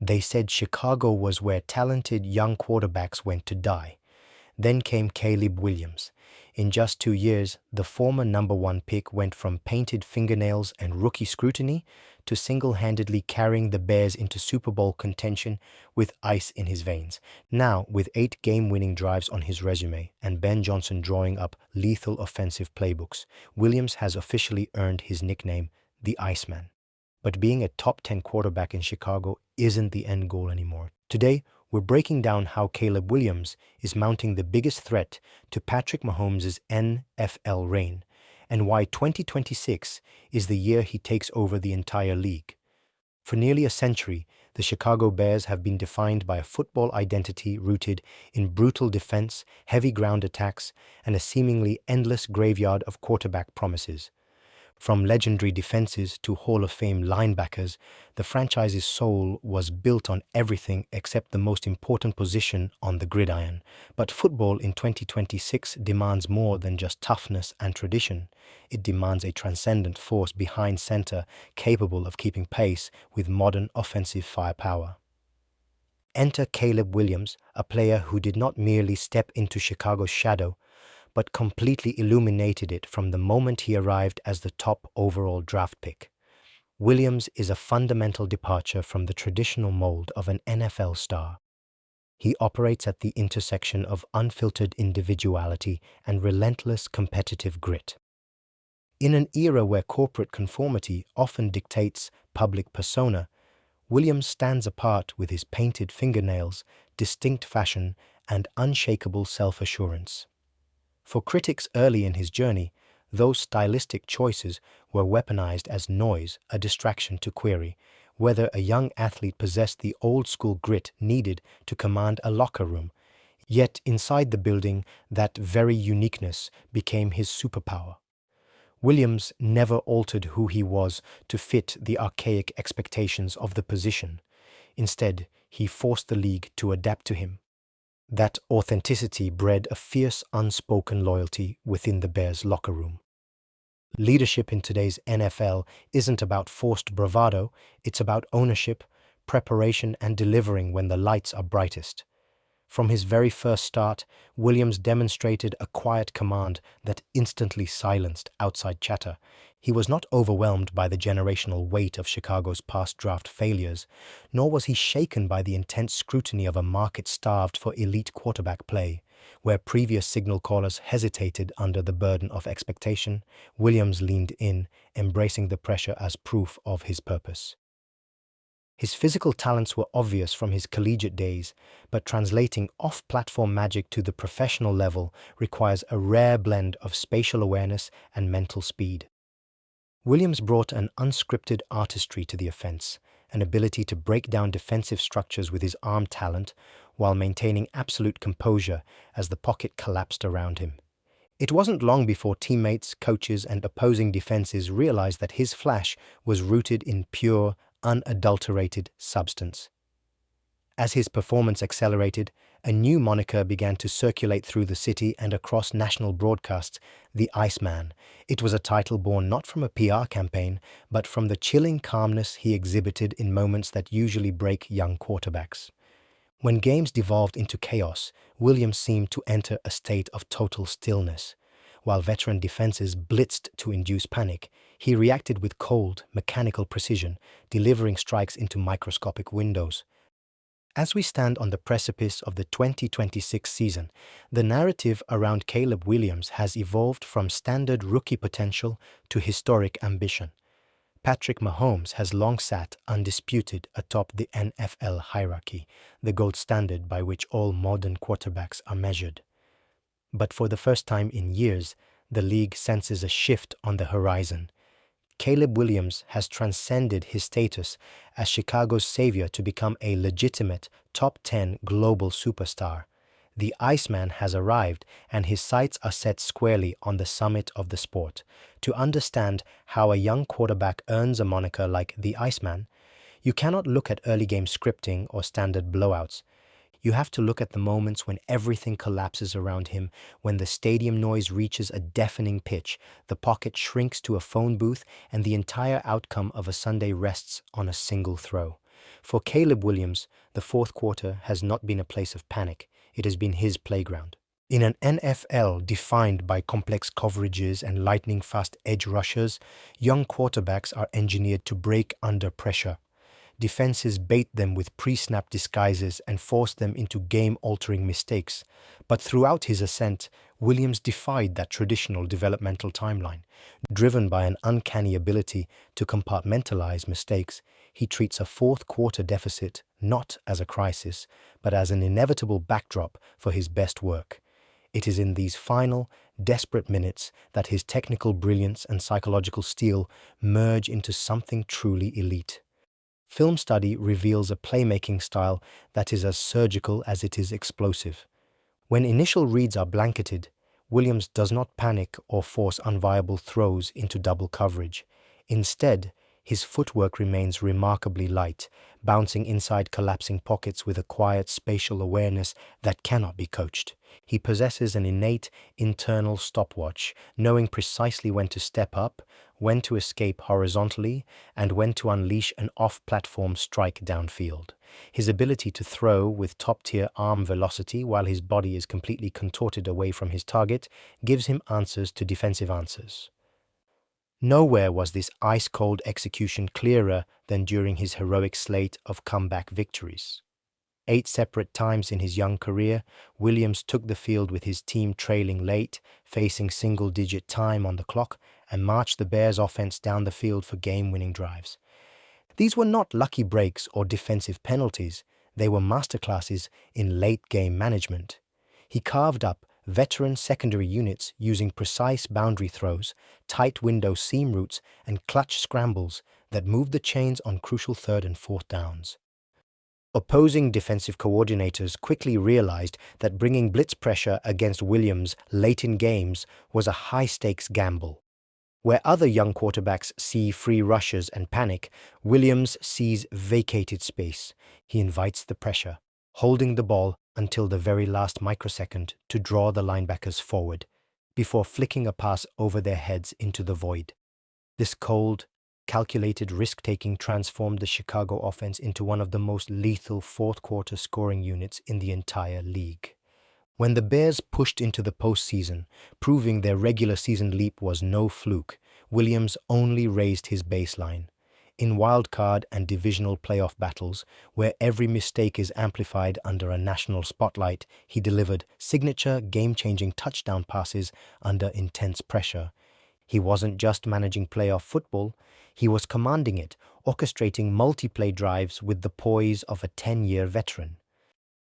They said Chicago was where talented young quarterbacks went to die. Then came Caleb Williams. In just 2 years, the former #1 pick went from painted fingernails and rookie scrutiny to single-handedly carrying the Bears into Super Bowl contention with ice in his veins. Now, with 8 game-winning drives on his resume and Ben Johnson drawing up lethal offensive playbooks, Williams has officially earned his nickname, the Iceman. But being a top 10 quarterback in Chicago isn't the end goal anymore. Today, we're breaking down how Caleb Williams is mounting the biggest threat to Patrick Mahomes' NFL reign, and why 2026 is the year he takes over the entire league. For nearly a century, the Chicago Bears have been defined by a football identity rooted in brutal defense, heavy ground attacks, and a seemingly endless graveyard of quarterback promises. From legendary defenses to Hall of Fame linebackers, the franchise's soul was built on everything except the most important position on the gridiron. But football in 2026 demands more than just toughness and tradition. It demands a transcendent force behind center capable of keeping pace with modern offensive firepower. Enter Caleb Williams, a player who did not merely step into Chicago's shadow, but completely illuminated it from the moment he arrived as the top overall draft pick. Williams is a fundamental departure from the traditional mold of an NFL star. He operates at the intersection of unfiltered individuality and relentless competitive grit. In an era where corporate conformity often dictates public persona, Williams stands apart with his painted fingernails, distinct fashion, and unshakable self-assurance. For critics early in his journey, those stylistic choices were weaponized as noise, a distraction to query whether a young athlete possessed the old-school grit needed to command a locker room. Yet inside the building, that very uniqueness became his superpower. Williams never altered who he was to fit the archaic expectations of the position. Instead, he forced the league to adapt to him. That authenticity bred a fierce, unspoken loyalty within the Bears' locker room. Leadership in today's NFL isn't about forced bravado, it's about ownership, preparation, and delivering when the lights are brightest. From his very first start, Williams demonstrated a quiet command that instantly silenced outside chatter. He was not overwhelmed by the generational weight of Chicago's past draft failures, nor was he shaken by the intense scrutiny of a market starved for elite quarterback play. Where previous signal callers hesitated under the burden of expectation, Williams leaned in, embracing the pressure as proof of his purpose. His physical talents were obvious from his collegiate days, but translating off-platform magic to the professional level requires a rare blend of spatial awareness and mental speed. Williams brought an unscripted artistry to the offense, an ability to break down defensive structures with his arm talent while maintaining absolute composure as the pocket collapsed around him. It wasn't long before teammates, coaches, and opposing defenses realized that his flash was rooted in pure, unadulterated substance. As his performance accelerated, a new moniker began to circulate through the city and across national broadcasts, the Iceman. It was a title born not from a PR campaign, but from the chilling calmness he exhibited in moments that usually break young quarterbacks. When games devolved into chaos, Williams seemed to enter a state of total stillness. While veteran defenses blitzed to induce panic, he reacted with cold, mechanical precision, delivering strikes into microscopic windows. As we stand on the precipice of the 2026 season, the narrative around Caleb Williams has evolved from standard rookie potential to historic ambition. Patrick Mahomes has long sat undisputed atop the NFL hierarchy, the gold standard by which all modern quarterbacks are measured. But for the first time in years, the league senses a shift on the horizon. Caleb Williams has transcended his status as Chicago's savior to become a legitimate top 10 global superstar. The Iceman has arrived, and his sights are set squarely on the summit of the sport. To understand how a young quarterback earns a moniker like the Iceman, you cannot look at early game scripting or standard blowouts. You have to look at the moments when everything collapses around him, when the stadium noise reaches a deafening pitch, the pocket shrinks to a phone booth, and the entire outcome of a Sunday rests on a single throw. For Caleb Williams, the fourth quarter has not been a place of panic. It has been his playground. In an NFL defined by complex coverages and lightning-fast edge rushers, young quarterbacks are engineered to break under pressure. Defenses bait them with pre-snap disguises and force them into game-altering mistakes. But throughout his ascent, Williams defied that traditional developmental timeline. Driven by an uncanny ability to compartmentalize mistakes, he treats a fourth-quarter deficit not as a crisis, but as an inevitable backdrop for his best work. It is in these final, desperate minutes that his technical brilliance and psychological steel merge into something truly elite. Film study reveals a playmaking style that is as surgical as it is explosive. When initial reads are blanketed, Williams does not panic or force unviable throws into double coverage. Instead, his footwork remains remarkably light, bouncing inside collapsing pockets with a quiet spatial awareness that cannot be coached. He possesses an innate internal stopwatch, knowing precisely when to step up, when to escape horizontally, and when to unleash an off-platform strike downfield. His ability to throw with top-tier arm velocity while his body is completely contorted away from his target gives him answers to defensive answers. Nowhere was this ice-cold execution clearer than during his heroic slate of comeback victories. 8 separate times in his young career, Williams took the field with his team trailing late, facing single-digit time on the clock, and marched the Bears' offense down the field for game-winning drives. These were not lucky breaks or defensive penalties. They were masterclasses in late-game management. He carved up veteran secondary units using precise boundary throws, tight window seam routes, and clutch scrambles that moved the chains on crucial third and fourth downs. Opposing defensive coordinators quickly realized that bringing blitz pressure against Williams late in games was a high-stakes gamble. Where other young quarterbacks see free rushes and panic, Williams sees vacated space. He invites the pressure, holding the ball until the very last microsecond to draw the linebackers forward, before flicking a pass over their heads into the void. This cold, calculated risk-taking transformed the Chicago offense into one of the most lethal fourth-quarter scoring units in the entire league. When the Bears pushed into the postseason, proving their regular season leap was no fluke, Williams only raised his baseline. In wildcard and divisional playoff battles, where every mistake is amplified under a national spotlight, he delivered signature game-changing touchdown passes under intense pressure. He wasn't just managing playoff football, he was commanding it, orchestrating multi-play drives with the poise of a 10-year veteran.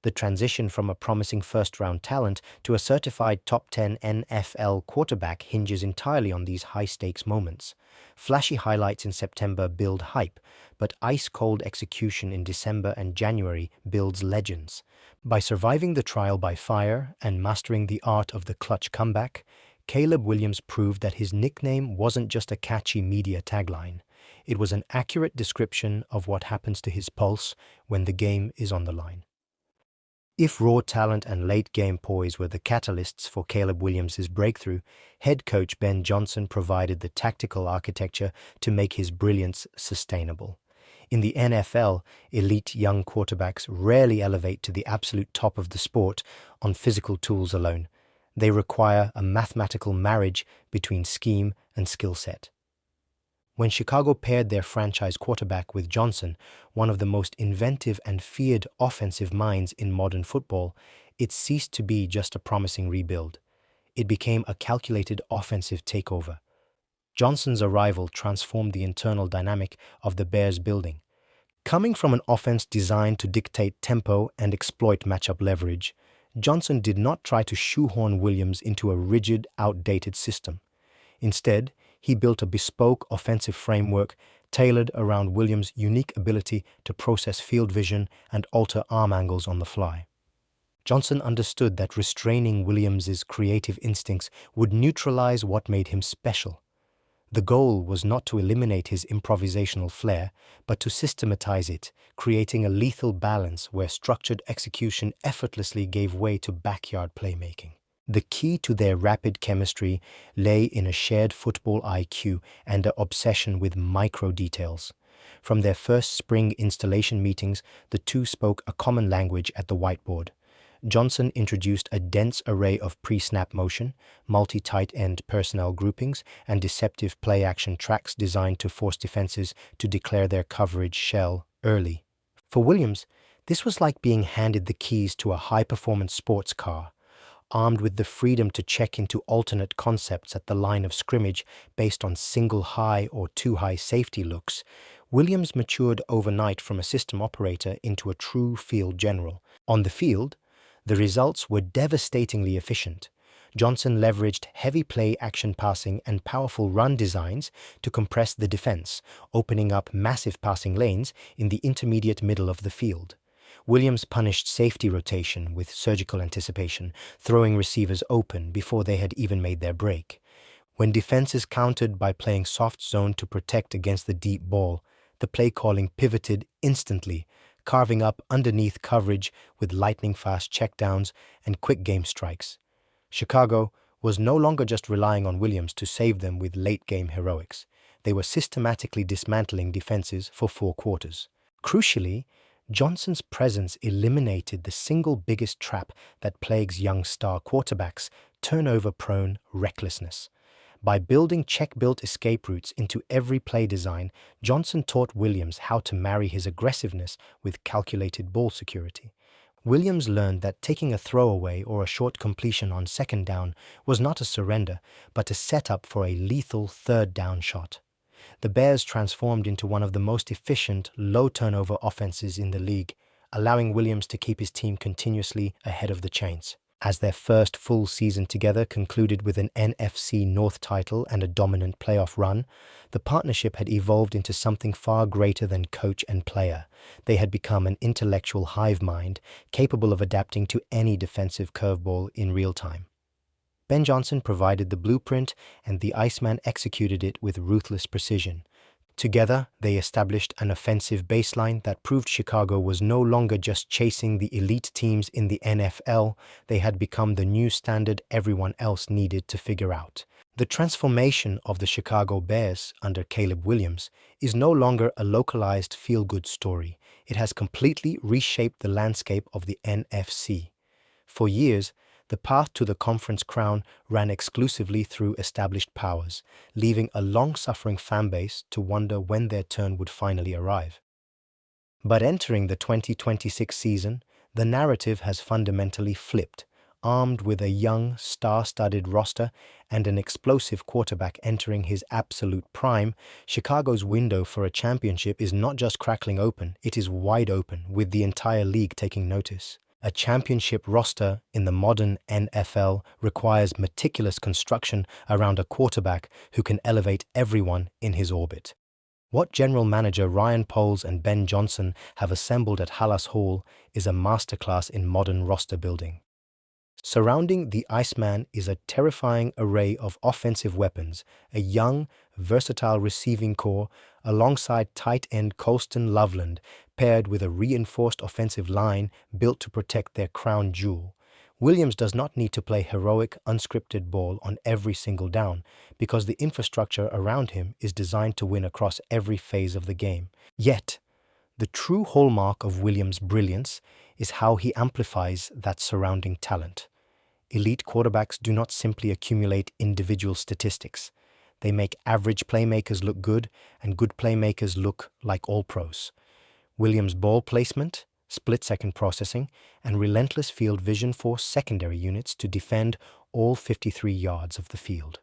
The transition from a promising first-round talent to a certified top 10 NFL quarterback hinges entirely on these high-stakes moments. Flashy highlights in September build hype, but ice-cold execution in December and January builds legends. By surviving the trial by fire and mastering the art of the clutch comeback, Caleb Williams proved that his nickname wasn't just a catchy media tagline. It was an accurate description of what happens to his pulse when the game is on the line. If raw talent and late-game poise were the catalysts for Caleb Williams' breakthrough, head coach Ben Johnson provided the tactical architecture to make his brilliance sustainable. In the NFL, elite young quarterbacks rarely elevate to the absolute top of the sport on physical tools alone. They require a mathematical marriage between scheme and skill set. When Chicago paired their franchise quarterback with Johnson, one of the most inventive and feared offensive minds in modern football, it ceased to be just a promising rebuild. It became a calculated offensive takeover. Johnson's arrival transformed the internal dynamic of the Bears' building. Coming from an offense designed to dictate tempo and exploit matchup leverage, Johnson did not try to shoehorn Williams into a rigid, outdated system. Instead, he built a bespoke offensive framework tailored around Williams' unique ability to process field vision and alter arm angles on the fly. Johnson understood that restraining Williams' creative instincts would neutralize what made him special. The goal was not to eliminate his improvisational flair, but to systematize it, creating a lethal balance where structured execution effortlessly gave way to backyard playmaking. The key to their rapid chemistry lay in a shared football IQ and an obsession with micro details. From their first spring installation meetings, the two spoke a common language at the whiteboard. Johnson introduced a dense array of pre-snap motion, multi-tight end personnel groupings, and deceptive play-action tracks designed to force defenses to declare their coverage shell early. For Williams, this was like being handed the keys to a high-performance sports car. Armed with the freedom to check into alternate concepts at the line of scrimmage based on single high or two high safety looks, Williams matured overnight from a system operator into a true field general. On the field, the results were devastatingly efficient. Johnson leveraged heavy play action passing and powerful run designs to compress the defense, opening up massive passing lanes in the intermediate middle of the field. Williams punished safety rotation with surgical anticipation, throwing receivers open before they had even made their break. When defenses countered by playing soft zone to protect against the deep ball, the play calling pivoted instantly, carving up underneath coverage with lightning-fast checkdowns and quick game strikes. Chicago was no longer just relying on Williams to save them with late-game heroics. They were systematically dismantling defenses for 4 quarters. Crucially, Johnson's presence eliminated the single biggest trap that plagues young star quarterbacks: turnover-prone recklessness. By building check-built escape routes into every play design, Johnson taught Williams how to marry his aggressiveness with calculated ball security. Williams learned that taking a throwaway or a short completion on second down was not a surrender, but a setup for a lethal third down shot. The Bears transformed into one of the most efficient, low-turnover offenses in the league, allowing Williams to keep his team continuously ahead of the chains. As their first full season together concluded with an NFC North title and a dominant playoff run, the partnership had evolved into something far greater than coach and player. They had become an intellectual hive mind, capable of adapting to any defensive curveball in real time. Ben Johnson provided the blueprint, and the Iceman executed it with ruthless precision. Together, they established an offensive baseline that proved Chicago was no longer just chasing the elite teams in the NFL. They had become the new standard everyone else needed to figure out. The transformation of the Chicago Bears under Caleb Williams is no longer a localized feel-good story. It has completely reshaped the landscape of the NFC. For years, the path to the conference crown ran exclusively through established powers, leaving a long-suffering fanbase to wonder when their turn would finally arrive. But entering the 2026 season, the narrative has fundamentally flipped. Armed with a young, star-studded roster and an explosive quarterback entering his absolute prime, Chicago's window for a championship is not just crackling open, it is wide open, with the entire league taking notice. A championship roster in the modern NFL requires meticulous construction around a quarterback who can elevate everyone in his orbit. What general manager Ryan Poles and Ben Johnson have assembled at Hallas Hall is a masterclass in modern roster building. Surrounding the Iceman is a terrifying array of offensive weapons, a young, versatile receiving core alongside tight end Colston Loveland, paired with a reinforced offensive line built to protect their crown jewel. Williams does not need to play heroic, unscripted ball on every single down because the infrastructure around him is designed to win across every phase of the game. Yet, the true hallmark of Williams' brilliance is how he amplifies that surrounding talent. Elite quarterbacks do not simply accumulate individual statistics. They make average playmakers look good and good playmakers look like all-pros. Williams' ball placement, split-second processing, and relentless field vision force secondary units to defend all 53 yards of the field.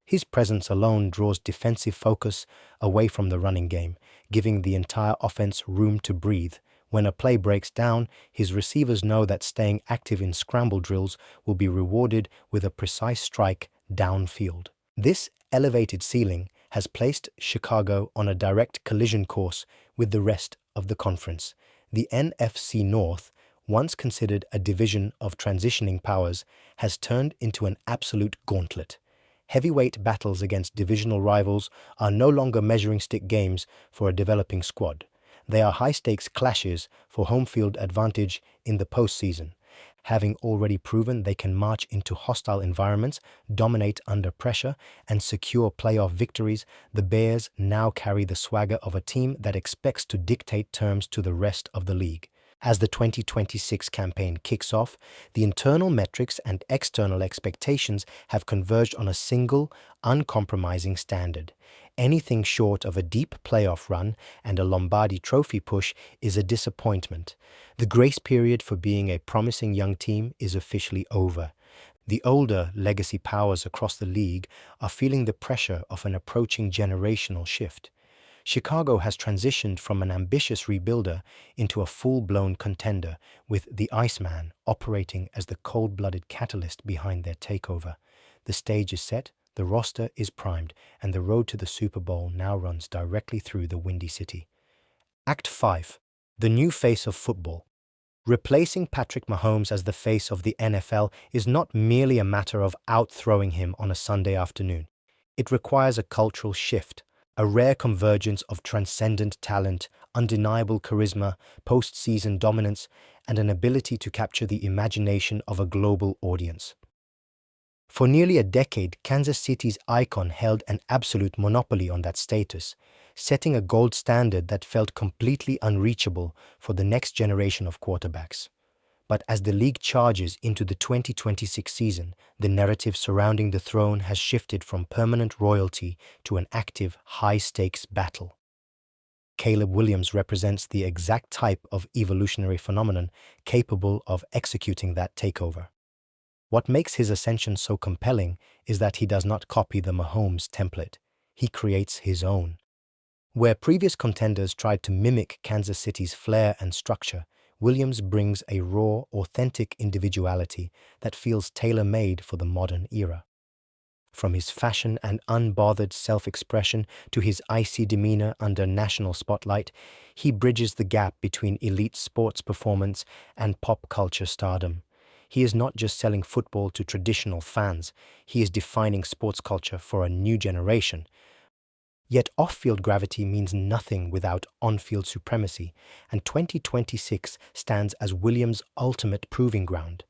His presence alone draws defensive focus away from the running game, giving the entire offense room to breathe. When a play breaks down, his receivers know that staying active in scramble drills will be rewarded with a precise strike downfield. This elevated ceiling has placed Chicago on a direct collision course with the rest of the conference. The NFC North, once considered a division of transitioning powers, has turned into an absolute gauntlet. Heavyweight battles against divisional rivals are no longer measuring stick games for a developing squad. They are high-stakes clashes for home field advantage in the postseason. Having already proven they can march into hostile environments, dominate under pressure, and secure playoff victories, the Bears now carry the swagger of a team that expects to dictate terms to the rest of the league. As the 2026 campaign kicks off, the internal metrics and external expectations have converged on a single, uncompromising standard. Anything short of a deep playoff run and a Lombardi Trophy push is a disappointment. The grace period for being a promising young team is officially over. The older legacy powers across the league are feeling the pressure of an approaching generational shift. Chicago has transitioned from an ambitious rebuilder into a full-blown contender, with the Iceman operating as the cold-blooded catalyst behind their takeover. The stage is set, the roster is primed, and the road to the Super Bowl now runs directly through the Windy City. Act 5. The new face of football. Replacing Patrick Mahomes as the face of the NFL is not merely a matter of outthrowing him on a Sunday afternoon. It requires a cultural shift, a rare convergence of transcendent talent, undeniable charisma, postseason dominance, and an ability to capture the imagination of a global audience. For nearly a decade, Kansas City's icon held an absolute monopoly on that status, setting a gold standard that felt completely unreachable for the next generation of quarterbacks. But as the league charges into the 2026 season, the narrative surrounding the throne has shifted from permanent royalty to an active, high-stakes battle. Caleb Williams represents the exact type of evolutionary phenomenon capable of executing that takeover. What makes his ascension so compelling is that he does not copy the Mahomes template. He creates his own. Where previous contenders tried to mimic Kansas City's flair and structure, Williams brings a raw, authentic individuality that feels tailor-made for the modern era. From his fashion and unbothered self-expression to his icy demeanor under national spotlight, he bridges the gap between elite sports performance and pop culture stardom. He is not just selling football to traditional fans, he is defining sports culture for a new generation. Yet off-field gravity means nothing without on-field supremacy, and 2026 stands as Williams' ultimate proving ground.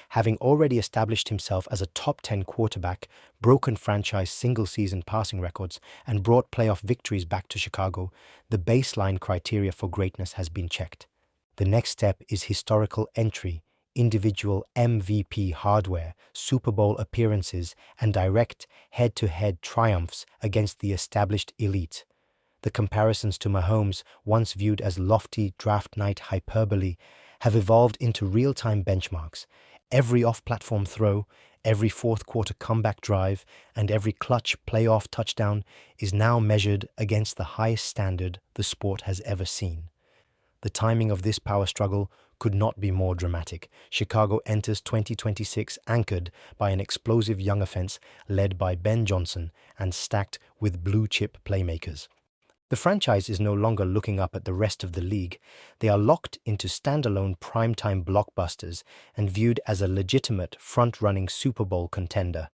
Having already established himself as a top 10 quarterback, broken franchise single-season passing records, and brought playoff victories back to Chicago, the baseline criteria for greatness has been checked. The next step is historical entry, individual MVP hardware, Super Bowl appearances, and direct head-to-head triumphs against the established elite. The comparisons to Mahomes, once viewed as lofty draft night hyperbole, have evolved into real-time benchmarks. Every off-platform throw, every fourth-quarter comeback drive, and every clutch playoff touchdown is now measured against the highest standard the sport has ever seen. The timing of this power struggle could not be more dramatic. Chicago enters 2026 anchored by an explosive young offense led by Ben Johnson and stacked with blue-chip playmakers. The franchise is no longer looking up at the rest of the league. They are locked into standalone primetime blockbusters and viewed as a legitimate front-running Super Bowl contender.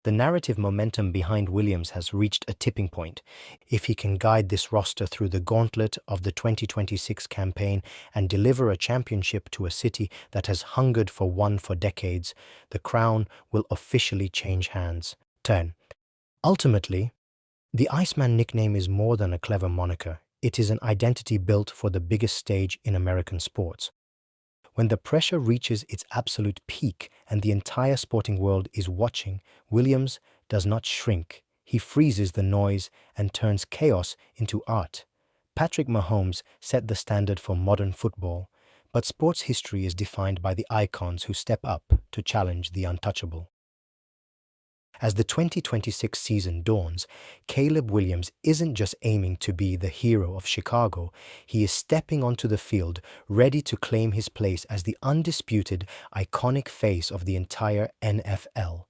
The narrative momentum behind Williams has reached a tipping point. If he can guide this roster through the gauntlet of the 2026 campaign and deliver a championship to a city that has hungered for one for decades, the crown will officially change hands. 10. Ultimately, the Iceman nickname is more than a clever moniker. It is an identity built for the biggest stage in American sports. When the pressure reaches its absolute peak and the entire sporting world is watching, Williams does not shrink. He freezes the noise and turns chaos into art. Patrick Mahomes set the standard for modern football, but sports history is defined by the icons who step up to challenge the untouchable. As the 2026 season dawns, Caleb Williams isn't just aiming to be the hero of Chicago, he is stepping onto the field, ready to claim his place as the undisputed, iconic face of the entire NFL.